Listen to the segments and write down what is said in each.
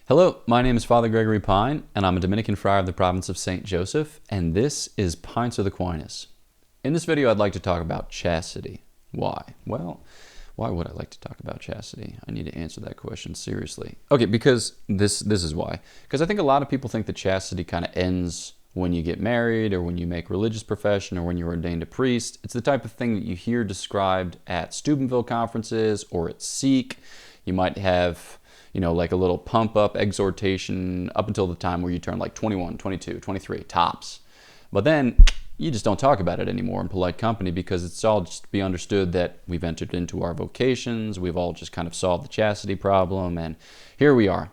Hello, my name is Father Gregory Pine, and I'm a Dominican friar of the province of St. Joseph, and this is Pints of Aquinas. In this video, I'd like to talk about chastity. Why? Well, why would I like to talk about chastity? I need to answer that question seriously. Okay, because this is why. Because I think a lot of people think that chastity kind of ends when you get married or when you make religious profession or when you're ordained a priest. It's the type of thing that you hear described at Steubenville conferences or at Seek. You might have like a little pump up exhortation up until the time where you turn like 21, 22, 23, tops. But then you just don't talk about it anymore in polite company because it's all just to be understood that we've entered into our vocations, we've all just kind of solved the chastity problem, and here we are.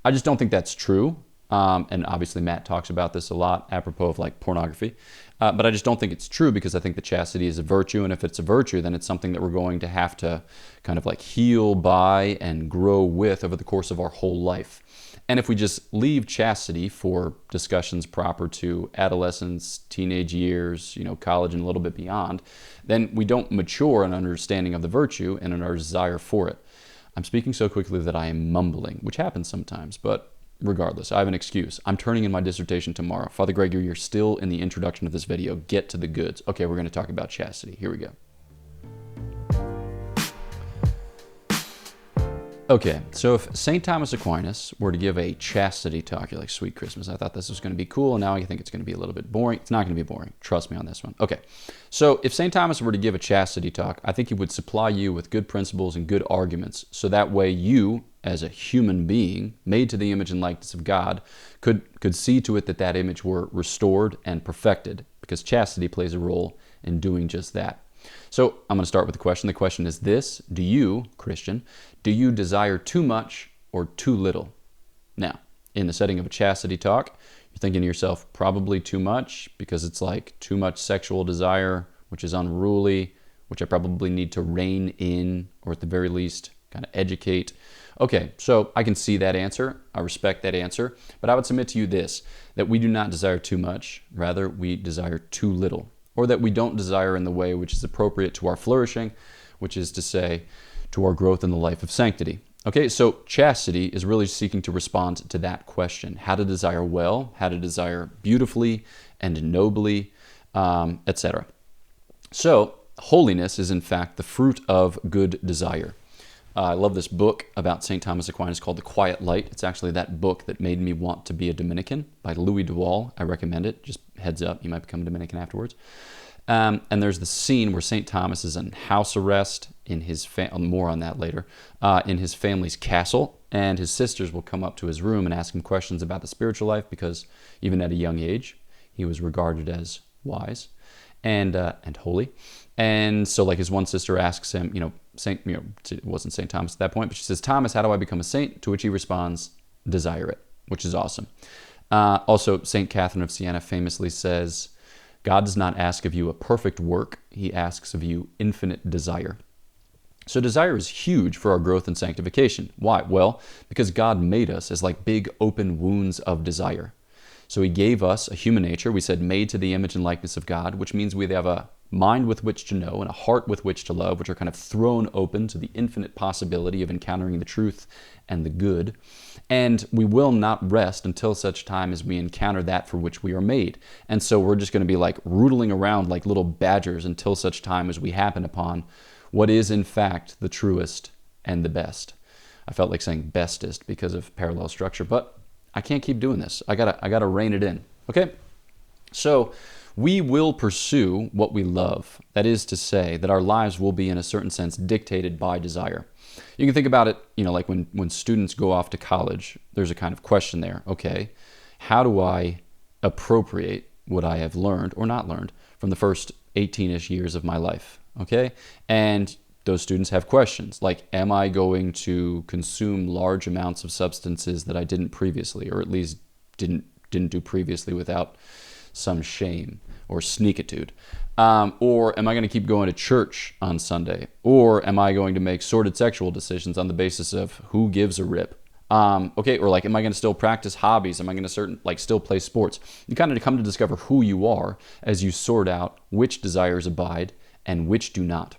I just don't think that's true. And obviously Matt talks about this a lot apropos of like pornography. But I just don't think it's true because I think that chastity is a virtue, and if it's a virtue, then it's something that we're going to have to kind of like heal by and grow with over the course of our whole life. And if we just leave chastity for discussions proper to adolescence, teenage years, college and a little bit beyond, then we don't mature in understanding of the virtue and in our desire for it. I'm speaking so quickly that I am mumbling, which happens sometimes, but regardless, I have an excuse. I'm turning in my dissertation tomorrow. Father Gregory, you're still in the introduction of this video. Get to the goods. Okay, we're going to talk about chastity. Here we go. Okay, so if St. Thomas Aquinas were to give a chastity talk, you're like, sweet Christmas, I thought this was going to be cool, and now I think it's going to be a little bit boring. It's not going to be boring. Trust me on this one. Okay, so if St. Thomas were to give a chastity talk, I think he would supply you with good principles and good arguments, so that way you, as a human being made to the image and likeness of God, could see to it that that image were restored and perfected, because chastity plays a role in doing just that. So I'm going to start with the question. The question is this: do you, Christian, do you desire too much or too little? Now, in the setting of a chastity talk, you're thinking to yourself, probably too much, because it's like too much sexual desire, which is unruly, which I probably need to rein in, or at the very least, kind of educate. Okay, so I can see that answer. I respect that answer. But I would submit to you this, that we do not desire too much. Rather, we desire too little. Or that we don't desire in the way which is appropriate to our flourishing, which is to say, to our growth in the life of sanctity. Okay, so chastity is really seeking to respond to that question. How to desire well, how to desire beautifully and nobly, etc. So, holiness is in fact the fruit of good desire. I love this book about St. Thomas Aquinas called The Quiet Light. It's actually that book that made me want to be a Dominican by Louis de Waal. I recommend it. Just heads up, you might become a Dominican afterwards. And there's the scene where St. Thomas is in house arrest in his more on that later, in his family's castle, and his sisters will come up to his room and ask him questions about the spiritual life because even at a young age, he was regarded as wise and holy. And so like his one sister asks him, it wasn't St. Thomas at that point, but she says, Thomas, how do I become a saint? To which he responds, desire it, which is awesome. Also, St. Catherine of Siena famously says, God does not ask of you a perfect work, he asks of you infinite desire. So desire is huge for our growth and sanctification. Why? Well, because God made us as like big open wounds of desire. So he gave us a human nature, we said made to the image and likeness of God, which means we have a mind with which to know and a heart with which to love, which are kind of thrown open to the infinite possibility of encountering the truth and the good. And we will not rest until such time as we encounter that for which we are made. And so we're just going to be like rootling around like little badgers until such time as we happen upon what is in fact the truest and the best. I felt like saying bestest because of parallel structure, but I can't keep doing this. I gotta rein it in. Okay? So we will pursue what we love. That is to say that our lives will be in a certain sense dictated by desire. You can think about it, like when students go off to college, there's a kind of question there. Okay, how do I appropriate what I have learned or not learned from the first 18-ish years of my life? Okay, and those students have questions like, am I going to consume large amounts of substances that I didn't previously, or at least didn't do previously without some shame or sneakitude? Or am I going to keep going to church on Sunday? Or am I going to make sordid sexual decisions on the basis of who gives a rip? Okay, or like, am I going to still practice hobbies? Am I going to still play sports? You kind of come to discover who you are as you sort out which desires abide and which do not.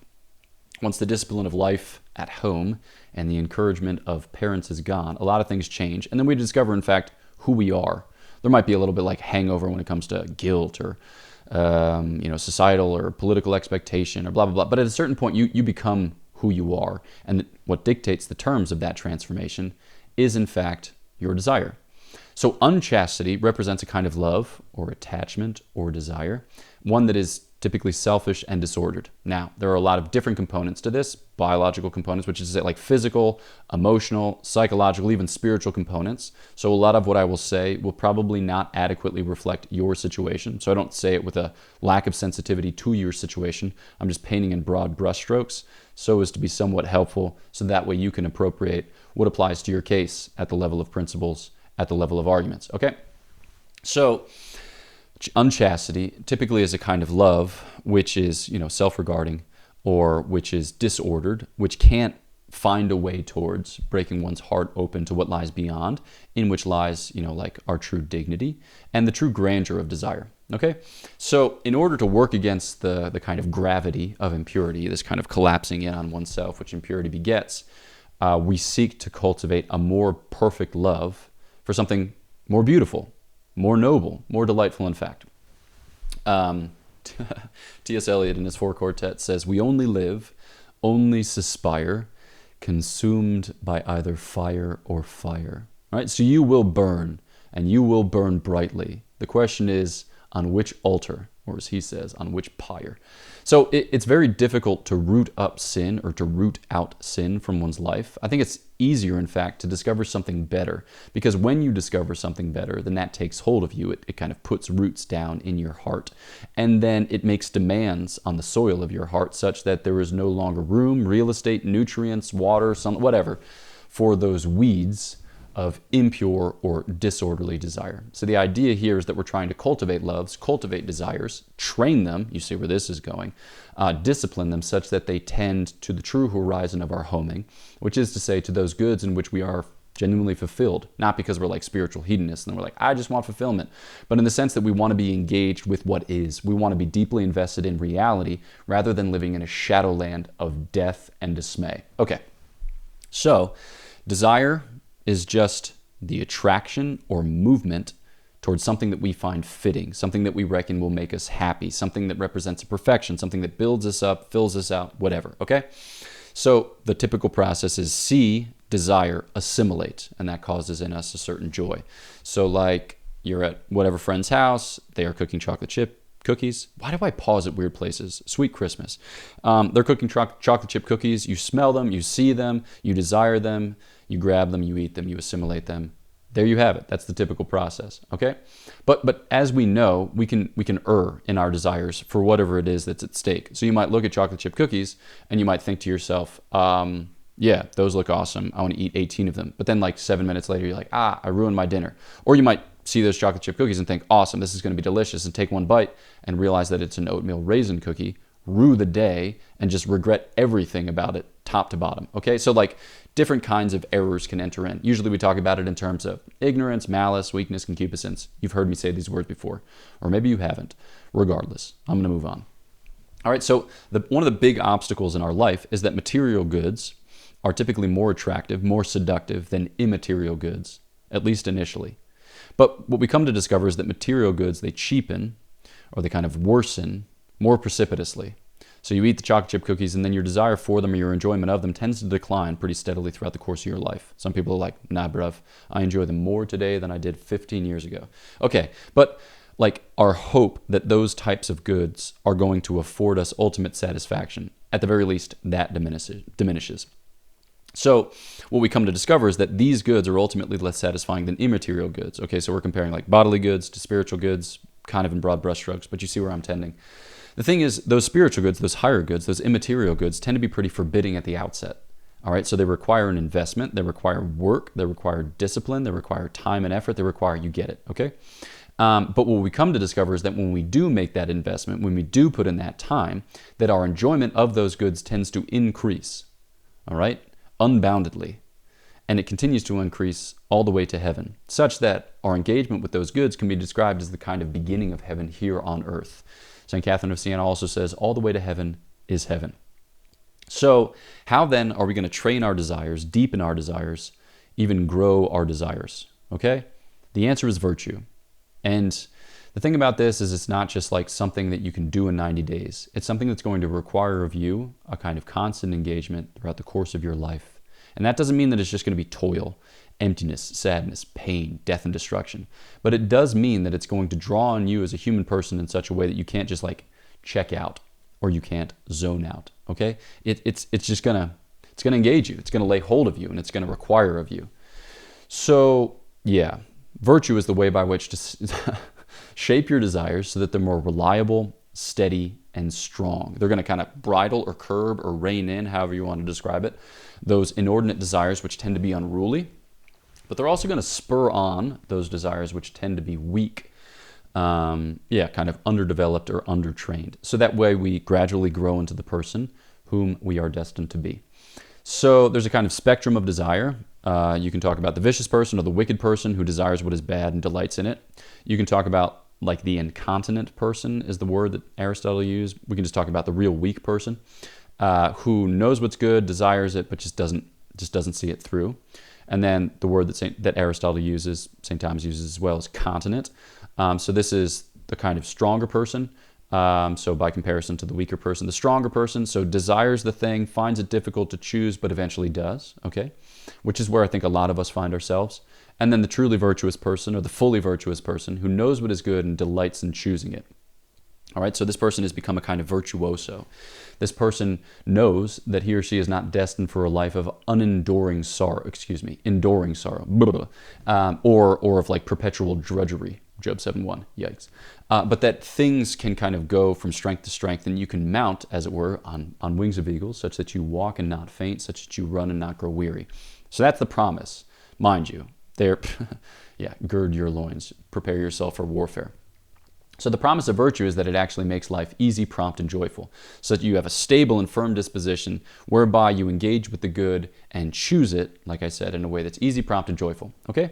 Once the discipline of life at home and the encouragement of parents is gone, a lot of things change. And then we discover, in fact, who we are. There might be a little bit like hangover when it comes to guilt or societal or political expectation or blah, blah, blah. But at a certain point, you become who you are. And what dictates the terms of that transformation is, in fact, your desire. So unchastity represents a kind of love or attachment or desire, one that is typically selfish and disordered. Now, there are a lot of different components to this, biological components, which is like physical, emotional, psychological, even spiritual components. So a lot of what I will say will probably not adequately reflect your situation. So I don't say it with a lack of sensitivity to your situation. I'm just painting in broad brushstrokes so as to be somewhat helpful, so that way you can appropriate what applies to your case at the level of principles, at the level of arguments. Okay? So unchastity typically is a kind of love which is, self-regarding, or which is disordered, which can't find a way towards breaking one's heart open to what lies beyond, in which lies, like our true dignity and the true grandeur of desire. Okay? So in order to work against the kind of gravity of impurity, this kind of collapsing in on oneself, which impurity begets, we seek to cultivate a more perfect love for something more beautiful, more noble, more delightful, in fact. T.S. Eliot in his Four Quartets says, "We only live, only suspire, consumed by either fire or fire." Right? So you will burn, and you will burn brightly. The question is, on which altar, or as he says, on which pyre? So it's very difficult to root up sin, or to root out sin from one's life. I think it's easier, in fact, to discover something better, because when you discover something better, then that takes hold of you. It kind of puts roots down in your heart, and then it makes demands on the soil of your heart such that there is no longer room, real estate, nutrients, water, whatever, for those weeds of impure or disorderly desire. So the idea here is that we're trying to cultivate loves, cultivate desires, train them, you see where this is going, discipline them such that they tend to the true horizon of our homing, which is to say to those goods in which we are genuinely fulfilled, not because we're like spiritual hedonists and we're like, I just want fulfillment, but in the sense that we want to be engaged with what is. We want to be deeply invested in reality rather than living in a shadowland of death and dismay. Okay, so desire is just the attraction or movement towards something that we find fitting, something that we reckon will make us happy, something that represents a perfection, something that builds us up, fills us out, whatever, okay? So the typical process is see, desire, assimilate, and that causes in us a certain joy. So like you're at whatever friend's house, they are cooking chocolate chip cookies. Why do I pause at weird places? Sweet Christmas. They're cooking chocolate chip cookies. You smell them, you see them, you desire them, you grab them, you eat them, you assimilate them. There you have it. That's the typical process, okay? But as we know, we can err in our desires for whatever it is that's at stake. So you might look at chocolate chip cookies and you might think to yourself, yeah, those look awesome. I want to eat 18 of them. But then like 7 minutes later, you're like, I ruined my dinner. Or you might see those chocolate chip cookies and think, awesome, this is going to be delicious, and take one bite and realize that it's an oatmeal raisin cookie, rue the day, and just regret everything about it, top to bottom. Okay, so like different kinds of errors can enter in. Usually we talk about it in terms of ignorance, malice, weakness, concupiscence. You've heard me say these words before, or maybe you haven't. Regardless, I'm going to move on. All right, so one of the big obstacles in our life is that material goods are typically more attractive, more seductive than immaterial goods, at least initially. But what we come to discover is that material goods, they cheapen, or they kind of worsen more precipitously. So you eat the chocolate chip cookies, and then your desire for them or your enjoyment of them tends to decline pretty steadily throughout the course of your life. Some people are like, nah, bruv, I enjoy them more today than I did 15 years ago. Okay, but like our hope that those types of goods are going to afford us ultimate satisfaction, at the very least, that diminishes. So what we come to discover is that these goods are ultimately less satisfying than immaterial goods. Okay, so we're comparing like bodily goods to spiritual goods, kind of in broad brushstrokes, but you see where I'm tending. The thing is, those spiritual goods, those higher goods, those immaterial goods tend to be pretty forbidding at the outset. All right, so they require an investment, they require work, they require discipline, they require time and effort, they require, you get it, okay? But what we come to discover is that when we do make that investment, when we do put in that time, that our enjoyment of those goods tends to increase, all right? Unboundedly, and it continues to increase all the way to heaven, such that our engagement with those goods can be described as the kind of beginning of heaven here on earth. St. Catherine of Siena also says, all the way to heaven is heaven. So how then are we going to train our desires, deepen our desires, even grow our desires? Okay? The answer is virtue. And the thing about this is it's not just like something that you can do in 90 days. It's something that's going to require of you a kind of constant engagement throughout the course of your life. And that doesn't mean that it's just going to be toil, emptiness, sadness, pain, death, and destruction. But it does mean that it's going to draw on you as a human person in such a way that you can't just like check out or you can't zone out. Okay? It's just gonna engage you. It's gonna lay hold of you, and it's gonna require of you. So yeah, virtue is the way by which to shape your desires so that they're more reliable, steady, and strong. They're going to kind of bridle or curb or rein in, however you want to describe it, those inordinate desires which tend to be unruly. But they're also going to spur on those desires which tend to be weak, kind of underdeveloped or undertrained. So that way we gradually grow into the person whom we are destined to be. So there's a kind of spectrum of desire. You can talk about the vicious person or the wicked person who desires what is bad and delights in it. You can talk about like the incontinent person is the word that Aristotle used. We can just talk about the real weak person who knows what's good, desires it, but just doesn't see it through. And then the word that Aristotle uses, St. Thomas uses as well, is continent. So this is the kind of stronger person. So by comparison to the weaker person, the stronger person, so desires the thing, finds it difficult to choose, but eventually does, okay? Which is where I think a lot of us find ourselves. And then the truly virtuous person, or the fully virtuous person, who knows what is good and delights in choosing it. All right, so this person has become a kind of virtuoso. This person knows that he or she is not destined for a life of enduring sorrow, or of like perpetual drudgery. Job 7:1, yikes. But that things can kind of go from strength to strength, and you can mount, as it were, on wings of eagles, such that you walk and not faint, such that you run and not grow weary. So that's the promise, mind you. There, gird your loins, prepare yourself for warfare. So the promise of virtue is that it actually makes life easy, prompt, and joyful, so that you have a stable and firm disposition whereby you engage with the good and choose it, like I said, in a way that's easy, prompt, and joyful. Okay?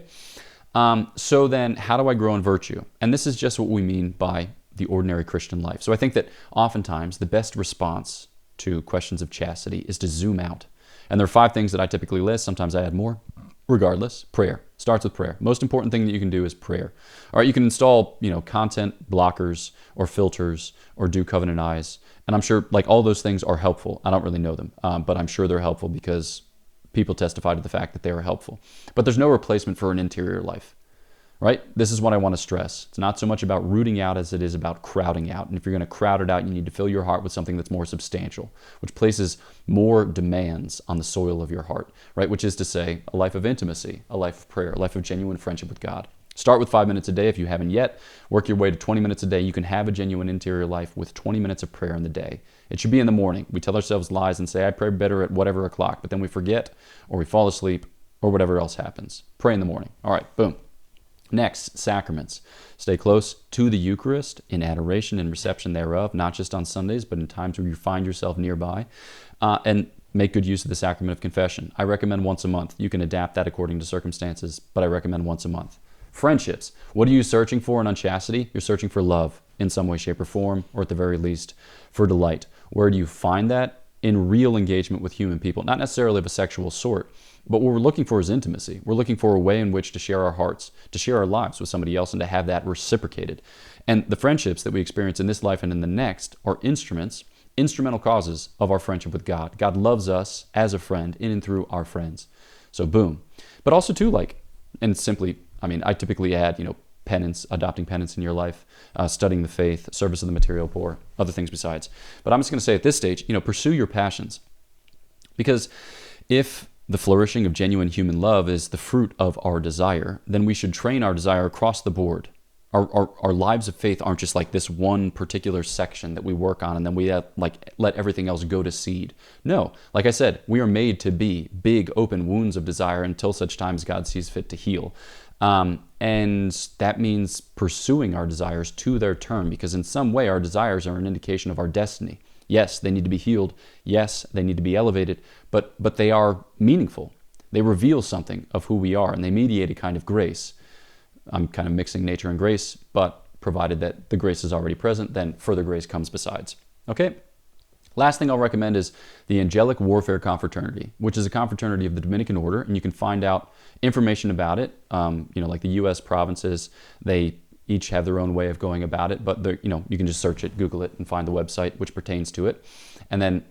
So then, how do I grow in virtue? And this is just what we mean by the ordinary Christian life. So I think that oftentimes the best response to questions of chastity is to zoom out. And there are 5 things that I typically list. Sometimes I add more. Regardless, prayer. Starts with prayer. Most important thing that you can do is prayer. All right, you can install, content blockers or filters or do covenant eyes. And I'm sure like all those things are helpful. I don't really know them, but I'm sure they're helpful because people testify to the fact that they are helpful. But there's no replacement for an interior life, right? This is what I want to stress. It's not so much about rooting out as it is about crowding out. And if you're going to crowd it out, you need to fill your heart with something that's more substantial, which places more demands on the soil of your heart, right? Which is to say, a life of intimacy, a life of prayer, a life of genuine friendship with God. Start with 5 minutes a day if you haven't yet. Work your way to 20 minutes a day. You can have a genuine interior life with 20 minutes of prayer in the day. It should be in the morning. We tell ourselves lies and say, I pray better at whatever o'clock, but then we forget or we fall asleep or whatever else happens. Pray in the morning. All right, boom. Next, sacraments. Stay close to the Eucharist in adoration and reception thereof, not just on Sundays, but in times where you find yourself nearby. And make good use of the sacrament of confession. I recommend once a month. You can adapt that according to circumstances, but I recommend once a month. Friendships. What are you searching for in unchastity? You're searching for love in some way, shape, or form, or at the very least, for delight. Where do you find that? In real engagement with human people. Not necessarily of a sexual sort, but what we're looking for is intimacy. We're looking for a way in which to share our hearts, to share our lives with somebody else, and to have that reciprocated. And the friendships that we experience in this life and in the next are instrumental causes of our friendship with God. God loves us as a friend in and through our friends. So boom. But also too, I typically add, penance, adopting penance in your life, studying the faith, service of the material poor, other things besides. But I'm just going to say at this stage, pursue your passions. Because if the flourishing of genuine human love is the fruit of our desire, then we should train our desire across the board. Our lives of faith aren't just like this one particular section that we work on and then we let everything else go to seed. No, like I said, we are made to be big open wounds of desire until such time as God sees fit to heal. And that means pursuing our desires to their term, because in some way our desires are an indication of our destiny. Yes, they need to be healed. Yes, they need to be elevated, but they are meaningful. They reveal something of who we are, and they mediate a kind of grace. I'm kind of mixing nature and grace, but provided that the grace is already present, then further grace comes besides. Okay? Last thing I'll recommend is the Angelic Warfare Confraternity, which is a confraternity of the Dominican Order, and you can find out information about it. Like the U.S. provinces, they each have their own way of going about it, but you can just search it, Google it, and find the website which pertains to it, and then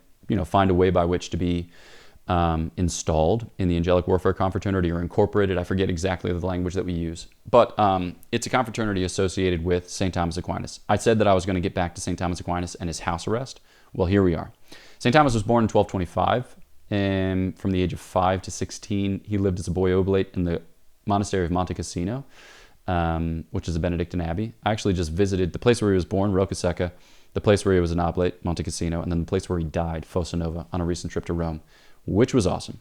find a way by which to be installed in the Angelic Warfare Confraternity or incorporated. I forget exactly the language that we use, but it's a confraternity associated with St. Thomas Aquinas. I said that I was going to get back to St. Thomas Aquinas and his house arrest. Well, here we are. St. Thomas was born in 1225, and from the age of 5 to 16, he lived as a boy oblate in the monastery of Monte Cassino, which is a Benedictine abbey. I actually just visited the place where he was born, Roccasecca, the place where he was an oblate, Monte Cassino, and then the place where he died, Fossa Nova, on a recent trip to Rome, which was awesome.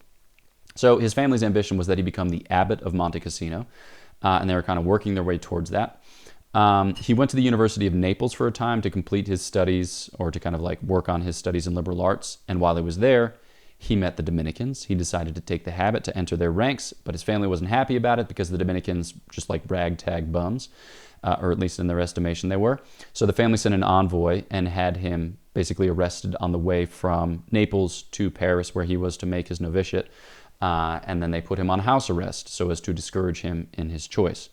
So his family's ambition was that he become the abbot of Monte Cassino, and they were kind of working their way towards that. He went to the University of Naples for a time to complete his studies, or to kind of like work on his studies in liberal arts. And while he was there, he met the Dominicans. He decided to take the habit to enter their ranks, but his family wasn't happy about it because the Dominicans just like ragtag bums, or at least in their estimation they were. So the family sent an envoy and had him basically arrested on the way from Naples to Paris, where he was to make his novitiate. And then they put him on house arrest so as to discourage him in his choice.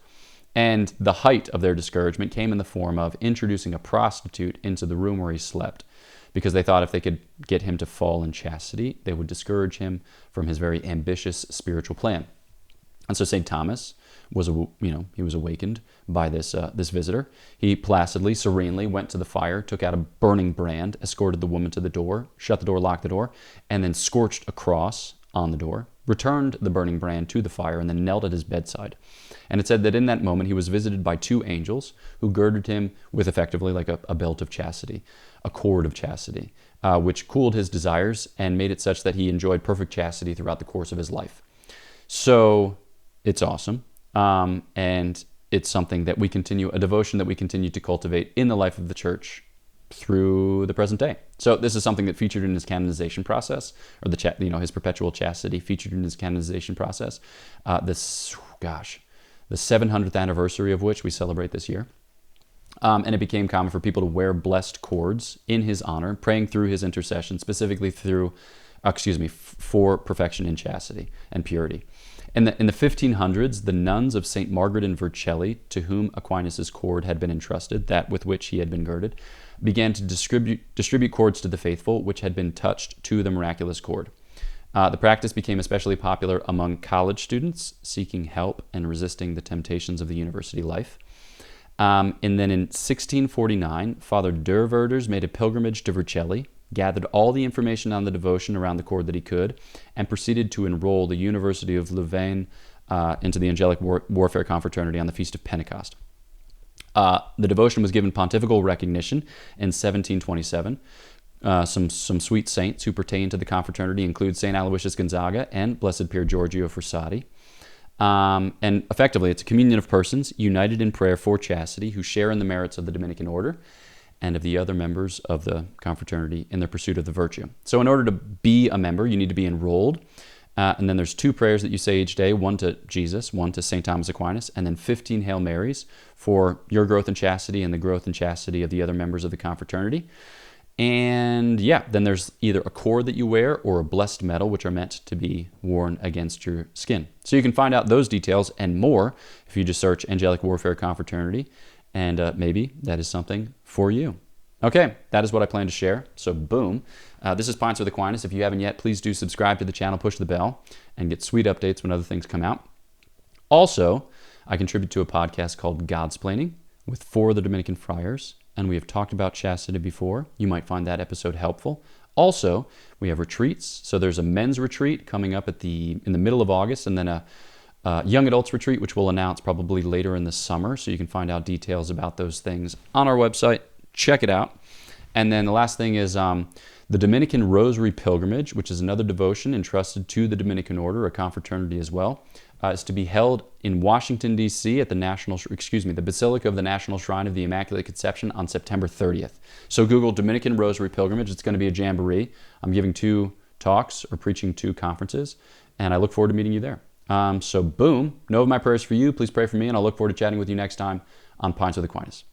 And the height of their discouragement came in the form of introducing a prostitute into the room where he slept, because they thought if they could get him to fall in chastity, they would discourage him from his very ambitious spiritual plan. And so St. Thomas was, he was awakened by this visitor. He placidly, serenely went to the fire, took out a burning brand, escorted the woman to the door, shut the door, locked the door, and then scorched a cross on the door, returned the burning brand to the fire, and then knelt at his bedside. And it said that in that moment he was visited by 2 angels who girded him with effectively like a belt of chastity, a cord of chastity, which cooled his desires and made it such that he enjoyed perfect chastity throughout the course of his life. So it's awesome. And it's something that a devotion that we continue to cultivate in the life of the church through the present day. So this is something that featured in his canonization process, or his perpetual chastity featured in his canonization process. The 700th anniversary of which we celebrate this year. And it became common for people to wear blessed cords in his honor, praying through his intercession, specifically for perfection in chastity and purity. In the 1500s, the nuns of St. Margaret in Vercelli, to whom Aquinas' cord had been entrusted, that with which he had been girded, began to distribute cords to the faithful, which had been touched to the miraculous cord. The practice became especially popular among college students seeking help and resisting the temptations of the university life. And then in 1649, Father Derverders made a pilgrimage to Vercelli, gathered all the information on the devotion around the cord that he could, and proceeded to enroll the University of Louvain into the Angelic Warfare Confraternity on the Feast of Pentecost. The devotion was given pontifical recognition in 1727. Some sweet saints who pertain to the confraternity include St. Aloysius Gonzaga and Blessed Pier Giorgio Frassati. And effectively, it's a communion of persons united in prayer for chastity who share in the merits of the Dominican order and of the other members of the confraternity in their pursuit of the virtue. So in order to be a member, you need to be enrolled. And then there's 2 prayers that you say each day, one to Jesus, one to St. Thomas Aquinas, and then 15 Hail Marys for your growth in chastity and the growth in chastity of the other members of the confraternity. And then there's either a cord that you wear or a blessed medal, which are meant to be worn against your skin. So you can find out those details and more if you just search Angelic Warfare Confraternity, and maybe that is something for you. Okay, that is what I plan to share. So boom. This is Pints with Aquinas. If you haven't yet, please do subscribe to the channel, push the bell, and get sweet updates when other things come out. Also, I contribute to a podcast called Godsplaining with 4 of the Dominican friars, and we have talked about chastity before. You might find that episode helpful. Also, we have retreats. So there's a men's retreat coming up in the middle of August, and then a young adults retreat, which we'll announce probably later in the summer. So you can find out details about those things on our website. Check it out. And then the last thing is the Dominican Rosary Pilgrimage, which is another devotion entrusted to the Dominican Order, a confraternity as well, is to be held in Washington, D.C. at the Basilica of the National Shrine of the Immaculate Conception on September 30th. So Google Dominican Rosary Pilgrimage. It's going to be a jamboree. I'm giving 2 talks or preaching 2 conferences, and I look forward to meeting you there. So boom, know of my prayers for you. Please pray for me, and I'll look forward to chatting with you next time on Pints with Aquinas.